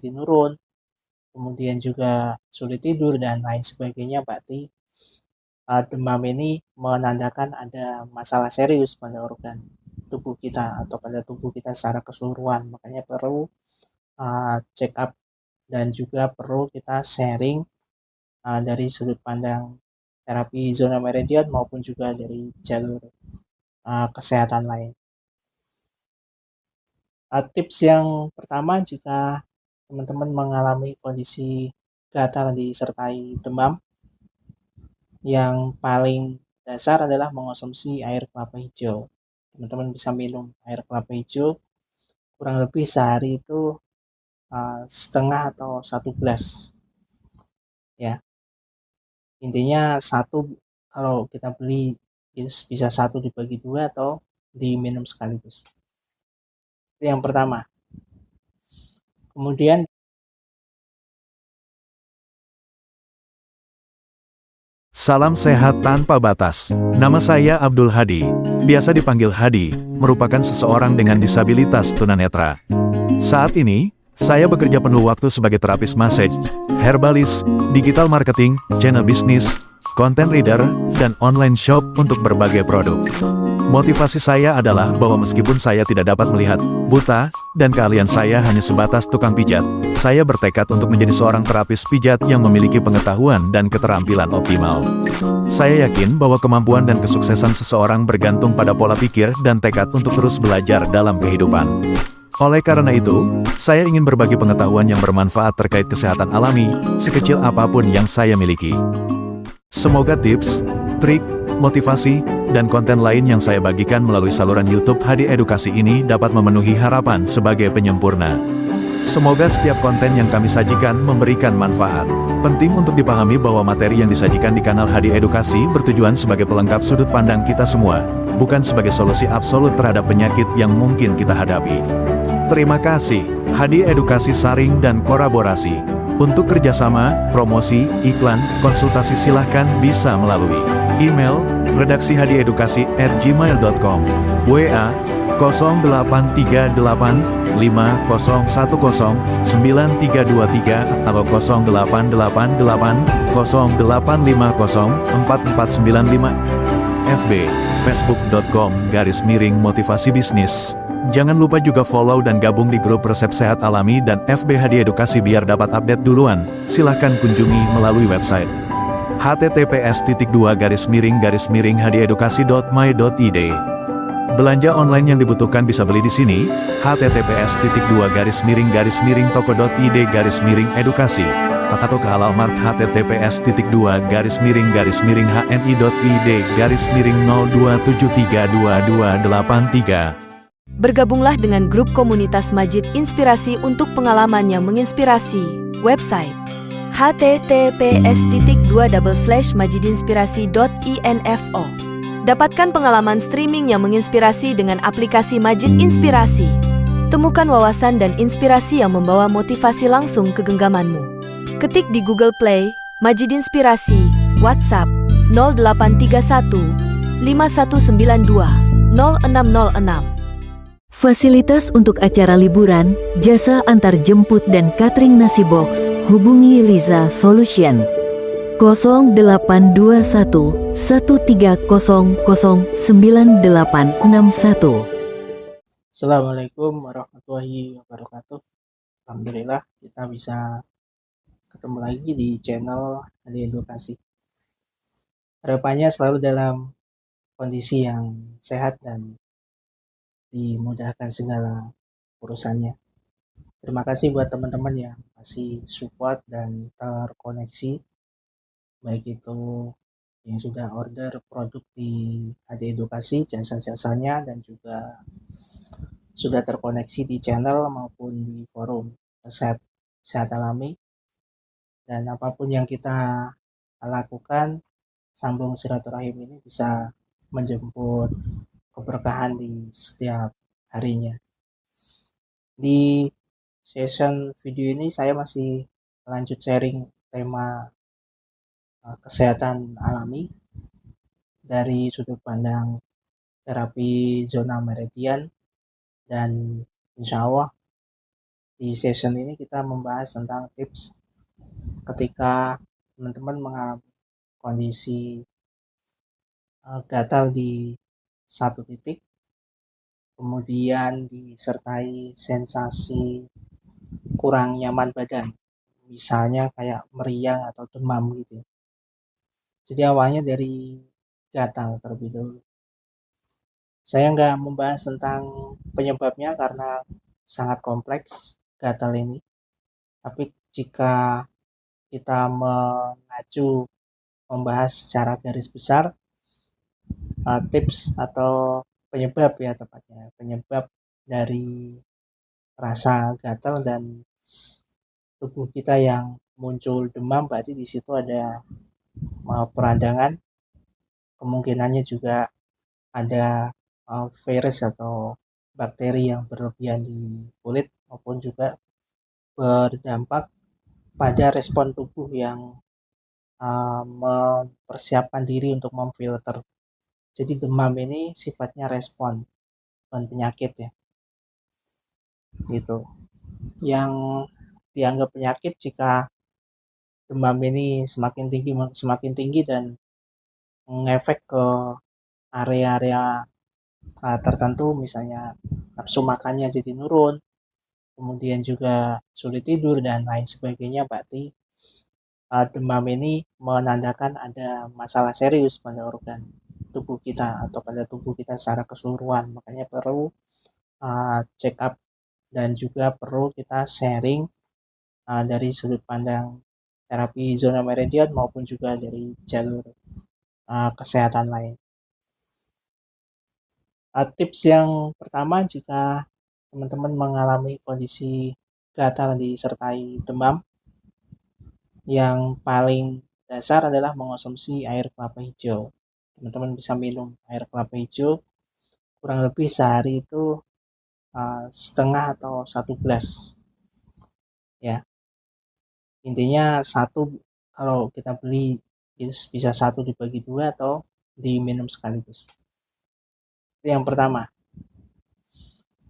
menurun, kemudian juga sulit tidur dan lain sebagainya, berarti demam ini menandakan ada masalah serius pada organ tubuh kita atau pada tubuh kita secara keseluruhan. Makanya perlu check up dan juga perlu kita sharing dari sudut pandang terapi zona meridian maupun juga dari jalur kesehatan lain. Tips yang pertama, jika teman-teman mengalami kondisi gatal disertai demam, yang paling dasar adalah mengonsumsi air kelapa hijau. Teman-teman bisa minum air kelapa hijau kurang lebih sehari itu setengah atau 1 gelas, ya. Intinya satu, kalau kita beli bisa 1 dibagi 2 atau diminum sekaligus. Itu yang pertama. Kemudian Salam sehat tanpa batas. Nama saya Abdul Hadi, biasa dipanggil Hadi, merupakan seseorang dengan disabilitas tunanetra. Saat ini, saya bekerja penuh waktu sebagai terapis massage, herbalis, digital marketing, channel bisnis, content reader, dan online shop untuk berbagai produk. Motivasi saya adalah bahwa meskipun saya tidak dapat melihat, buta, dan keahlian saya hanya sebatas tukang pijat, saya bertekad untuk menjadi seorang terapis pijat yang memiliki pengetahuan dan keterampilan optimal. Saya yakin bahwa kemampuan dan kesuksesan seseorang bergantung pada pola pikir dan tekad untuk terus belajar dalam kehidupan. Oleh karena itu, saya ingin berbagi pengetahuan yang bermanfaat terkait kesehatan alami, sekecil apapun yang saya miliki. Semoga tips, trik, motivasi, dan konten lain yang saya bagikan melalui saluran YouTube Hadi Edukasi ini dapat memenuhi harapan sebagai penyempurna. Semoga setiap konten yang kami sajikan memberikan manfaat. Penting untuk dipahami bahwa materi yang disajikan di kanal Hadi Edukasi bertujuan sebagai pelengkap sudut pandang kita semua, bukan sebagai solusi absolut terhadap penyakit yang mungkin kita hadapi. Terima kasih. Hadi Edukasi saring dan kolaborasi. Untuk kerjasama, promosi, iklan, konsultasi silahkan bisa melalui email redaksihadiedukasi@gmail.com, WA 083850109323 atau 088808504495, FB facebook.com/motivasi bisnis. Jangan lupa juga follow dan gabung di grup Resep Sehat Alami dan FB Hadi Edukasi biar dapat update duluan. Silahkan kunjungi melalui website https://hadiedukasi.my.id. Belanja online yang dibutuhkan bisa beli di sini, https://toko.id/edukasi, atau ke Halalmart https://hni.id/hni.id/02732283. Bergabunglah dengan grup komunitas Majid Inspirasi untuk pengalaman yang menginspirasi. Website https://majidinspirasi.info. Dapatkan pengalaman streaming yang menginspirasi dengan aplikasi Majid Inspirasi. Temukan wawasan dan inspirasi yang membawa motivasi langsung ke genggamanmu. Ketik di Google Play, Majid Inspirasi, WhatsApp 0831 5192 0606. Fasilitas untuk acara liburan, jasa antar jemput dan catering nasi box. Hubungi Riza Solution 0821 13009861. Assalamualaikum warahmatullahi wabarakatuh. Alhamdulillah kita bisa ketemu lagi di channel Hadi Edukasi. Harapannya selalu dalam kondisi yang sehat dan dimudahkan segala urusannya. Terima kasih buat teman-teman yang masih support dan terkoneksi, baik itu yang sudah order produk di Hadi Edukasi, jasa-jasanya, dan juga sudah terkoneksi di channel maupun di forum Resep Sehat Alami. Dan apapun yang kita lakukan, sambung silaturahim ini bisa menjemput keberkahan di setiap harinya. Di session video ini saya masih lanjut sharing tema kesehatan alami dari sudut pandang terapi zona meridian, dan insya Allah Di session ini kita membahas tentang tips ketika teman-teman mengalami kondisi gatal di satu titik, kemudian disertai sensasi kurang nyaman badan, misalnya kayak meriang atau demam gitu. Jadi awalnya dari gatal terlebih dahulu. Saya nggak membahas tentang penyebabnya karena sangat kompleks gatal ini. Tapi jika kita mengacu membahas secara garis besar, tips atau penyebab ya tepatnya, penyebab dari rasa gatal dan tubuh kita yang muncul demam, berarti di situ ada peradangan, kemungkinannya juga ada virus atau bakteri yang berlebihan di kulit maupun juga berdampak pada respon tubuh yang mempersiapkan diri untuk memfilter. Jadi demam ini sifatnya respon, bukan penyakit ya. Gitu. Yang dianggap penyakit jika demam ini semakin tinggi dan mengefek ke area-area tertentu, misalnya nafsu makannya jadi nurun, kemudian juga sulit tidur dan lain sebagainya, berarti demam ini menandakan ada masalah serius pada organ tubuh kita atau pada tubuh kita secara keseluruhan. Makanya perlu check up dan juga perlu kita sharing dari sudut pandang terapi zona meridian maupun juga dari jalur kesehatan lain. Tips yang pertama jika teman-teman mengalami kondisi gatal disertai demam, yang paling dasar adalah mengonsumsi air kelapa hijau. Teman-teman bisa minum air kelapa hijau kurang lebih sehari itu setengah atau 1 gelas. Ya, intinya satu, kalau kita beli bisa 1 dibagi 2 atau diminum sekaligus. Itu yang pertama.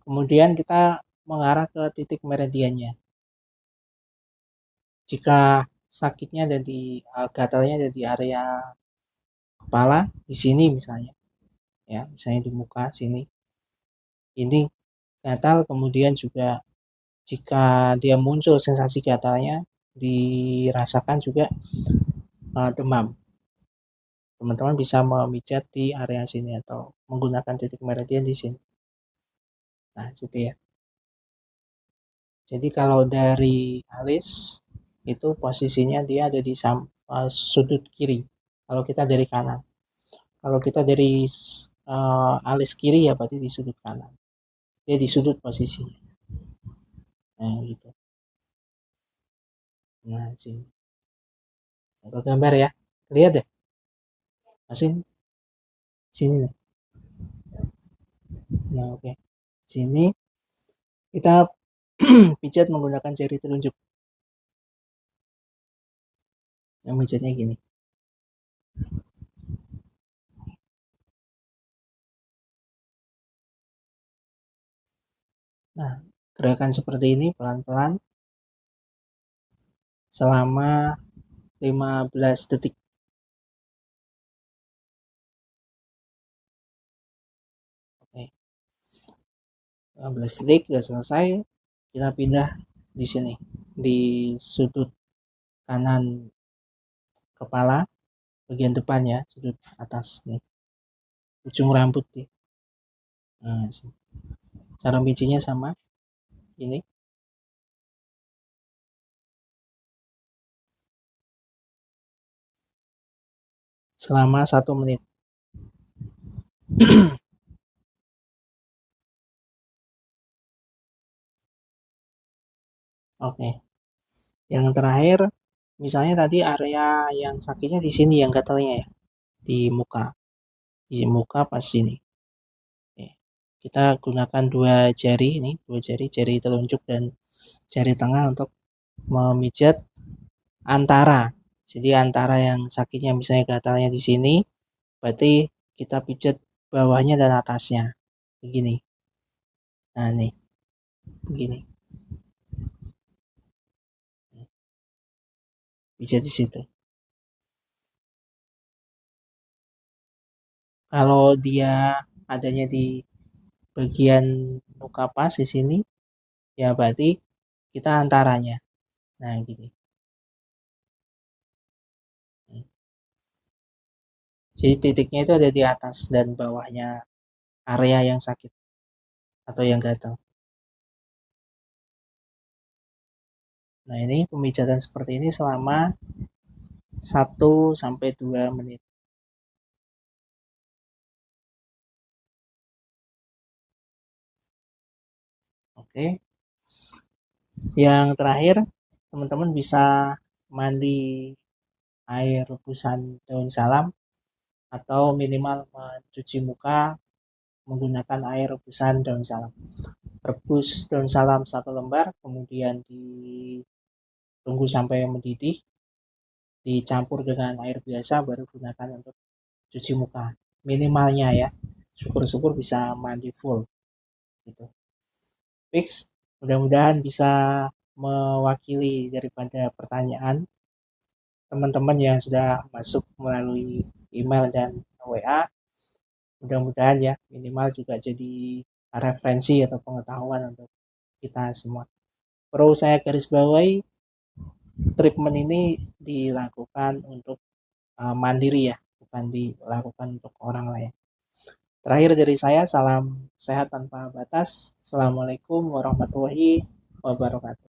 Kemudian kita mengarah ke titik meridiannya. Jika sakitnya ada di gatalnya ada di area kepala, di sini misalnya, ya misalnya di muka sini, ini gatal, kemudian juga jika dia muncul sensasi gatalnya dirasakan juga demam, teman-teman bisa memijat di area sini atau menggunakan titik meridian di sini. Nah, situ ya. Jadi kalau dari alis itu posisinya dia ada di sudut kiri. Kalau kita dari kanan. Kalau kita dari alis kiri ya berarti di sudut kanan. Dia di sudut posisinya. Nah, gitu. Nah, sini. Aku gambar ya. Lihat deh. Masih sini nih. Nah, oke. Sini kita pijat menggunakan jari telunjuk. Yang pijatnya gini. Nah, gerakan seperti ini pelan-pelan selama 15 detik. Oke. 15 detik sudah selesai. Kita pindah di sini di sudut kanan kepala bagian depan ya, sudut atas nih, ujung rambut nih. Nah, sini. Cara bijinya sama ini. Selama 1 menit. Oke. Yang terakhir, misalnya tadi area yang sakitnya di sini yang gatalnya ya, di muka. Di muka pas sini. Oke. Kita gunakan 2 jari ini, 2 jari, jari telunjuk dan jari tengah untuk memijat antara. Jadi antara yang sakitnya misalnya gatalnya di sini, berarti kita pijat bawahnya dan atasnya. Begini. Nah, nih. Begini. Bisa di situ. Kalau dia adanya di bagian muka pas di sini, ya berarti kita antaranya. Nah, gini. Jadi titiknya itu ada di atas dan bawahnya area yang sakit atau yang gatal. Nah, ini pemijatan seperti ini selama 1 sampai 2 menit. Oke. Yang terakhir, teman-teman bisa mandi air rebusan daun salam atau minimal mencuci muka menggunakan air rebusan daun salam. Rebus daun salam 1 lembar, kemudian ditunggu sampai mendidih, dicampur dengan air biasa, baru gunakan untuk cuci muka. Minimalnya ya, syukur-syukur bisa mandi full. Gitu. Fix, mudah-mudahan bisa mewakili daripada pertanyaan teman-teman yang sudah masuk melalui email dan WA. Mudah-mudahan ya minimal juga jadi referensi atau pengetahuan untuk kita semua. Perlu saya garis bawahi, treatment ini dilakukan untuk mandiri ya, bukan dilakukan untuk orang lain. Terakhir dari saya, salam sehat tanpa batas. Assalamualaikum warahmatullahi wabarakatuh.